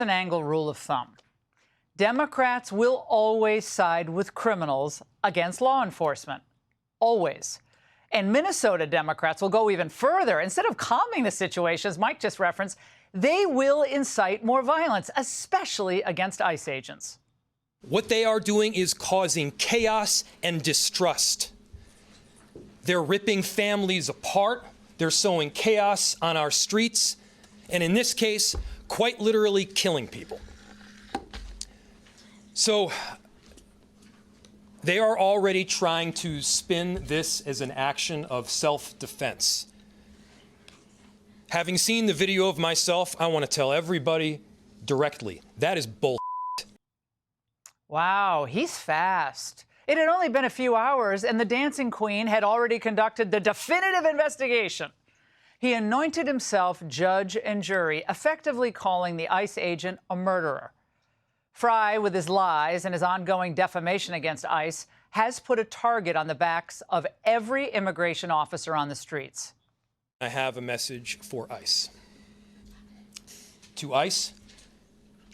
An angle rule of thumb. Democrats will always side with criminals against law enforcement. Always. And Minnesota Democrats will go even further. Instead of calming the situation, as Mike just referenced, they will incite more violence, especially against ICE agents. What they are doing is causing chaos and distrust. They're ripping families apart. They're sowing chaos on our streets. And in this case, quite literally killing people. So they are already trying to spin this as an action of self-defense. Having seen the video of myself, I want to tell everybody directly, that is bull. Wow, he's fast. It had only been a few hours, and the Dancing Queen had already conducted the definitive investigation. He anointed himself judge and jury, effectively calling the ICE agent a murderer. Frey, with his lies and his ongoing defamation against ICE, has put a target on the backs of every immigration officer on the streets. I have a message for ICE. To ICE,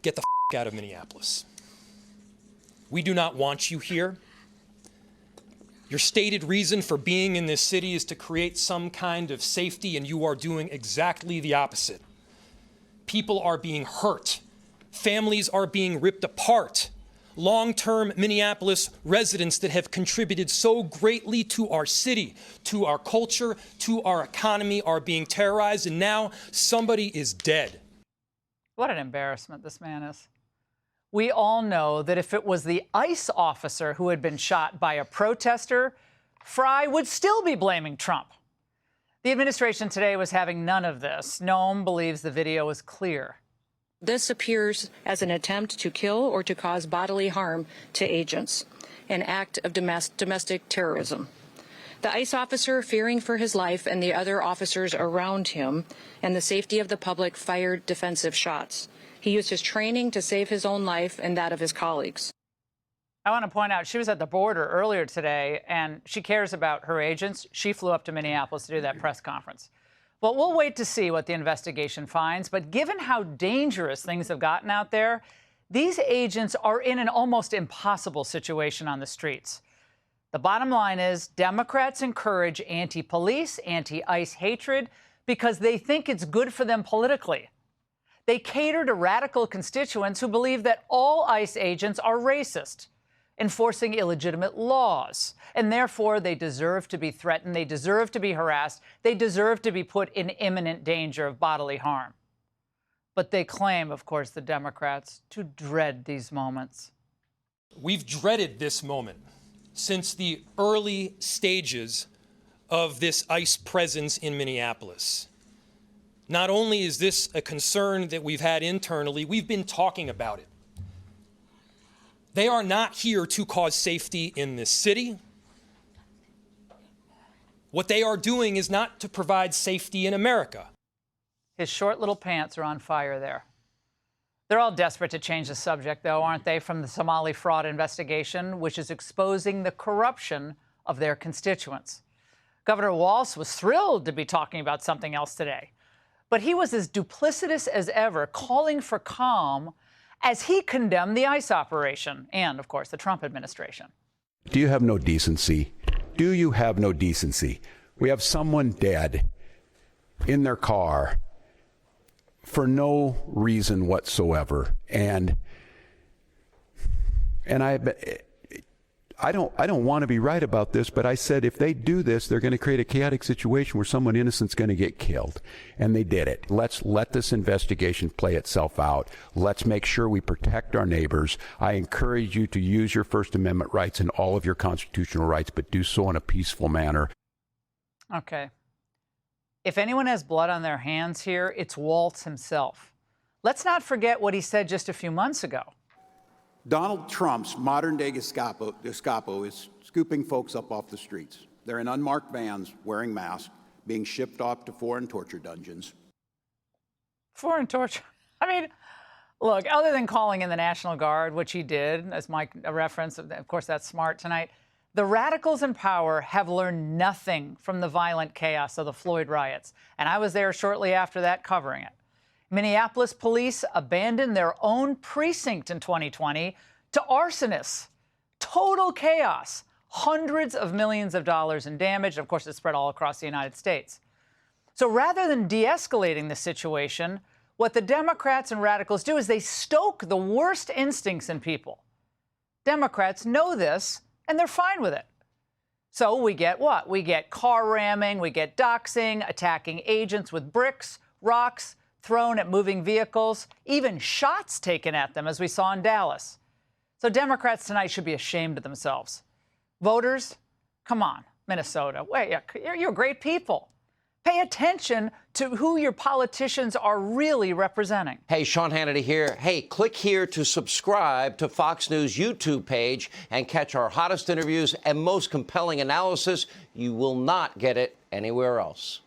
get the f out of Minneapolis. We do not want you here. Your stated reason for being in this city is to create some kind of safety, and you are doing exactly the opposite. People are being hurt. Families are being ripped apart. Long-term Minneapolis residents that have contributed so greatly to our city, to our culture, to our economy are being terrorized, and now somebody is dead. What an embarrassment this man is. We all know that if it was the ICE officer who had been shot by a protester, Frey would still be blaming Trump. The administration today was having none of this. Noam believes the video is clear. This appears as an attempt to kill or to cause bodily harm to agents, an act of domestic terrorism. The ICE officer, fearing for his life and the other officers around him and the safety of the public, fired defensive shots. He used his training to save his own life and that of his colleagues. I want to point out she was at the border earlier today, and she cares about her agents. She flew up to Minneapolis to do that press conference. But we'll wait to see what the investigation finds. But given how dangerous things have gotten out there, these agents are in an almost impossible situation on the streets. The bottom line is Democrats encourage anti-police, anti-ICE hatred because they think it's good for them politically. They cater to radical constituents who believe that all ICE agents are racist, enforcing illegitimate laws, and therefore they deserve to be threatened, they deserve to be harassed, they deserve to be put in imminent danger of bodily harm. But they claim, of course, the Democrats, to dread these moments. We've dreaded this moment since the early stages of this ICE presence in Minneapolis. Not only is this a concern that we've had internally, we've been talking about it. They are not here to cause safety in this city. What they are doing is not to provide safety in America. His short little pants are on fire there. They're all desperate to change the subject, though, aren't they, from the Somali fraud investigation, which is exposing the corruption of their constituents. Governor Walz was thrilled to be talking about something else today. But he was as duplicitous as ever, calling for calm as he condemned the ICE operation and, of course, the Trump administration. Do you have no decency? Do you have no decency? We have someone dead in their car for no reason whatsoever. And I don't want to be right about this, but I said if they do this, they're going to create a chaotic situation where someone innocent's going to get killed. And they did it. Let's let this investigation play itself out. Let's make sure we protect our neighbors. I encourage you to use your First Amendment rights and all of your constitutional rights, but do so in a peaceful manner. Okay. If anyone has blood on their hands here, it's Walz himself. Let's not forget what he said just a few months ago. Donald Trump's modern-day Gestapo is scooping folks up off the streets. They're in unmarked vans, wearing masks, being shipped off to foreign torture dungeons. Foreign torture? I mean, look, other than calling in the National Guard, which he did, as Mike referenced, of course, that's smart tonight, the radicals in power have learned nothing from the violent chaos of the Floyd riots. And I was there shortly after that covering it. Minneapolis police abandoned their own precinct in 2020 to arsonists. Total chaos. Hundreds of millions of dollars in damage. Of course, it spread all across the United States. So rather than de-escalating the situation, what the Democrats and radicals do is they stoke the worst instincts in people. Democrats know this, and they're fine with it. So we get what? We get car ramming, we get doxing, attacking agents with bricks, rocks thrown at moving vehicles, even shots taken at them, as we saw in Dallas. So Democrats tonight should be ashamed of themselves. Voters, come on, Minnesota. Wait, you're great people. Pay attention to who your politicians are really representing. Hey, Sean Hannity here. Hey, click here to subscribe to Fox News YouTube page and catch our hottest interviews and most compelling analysis. You will not get it anywhere else.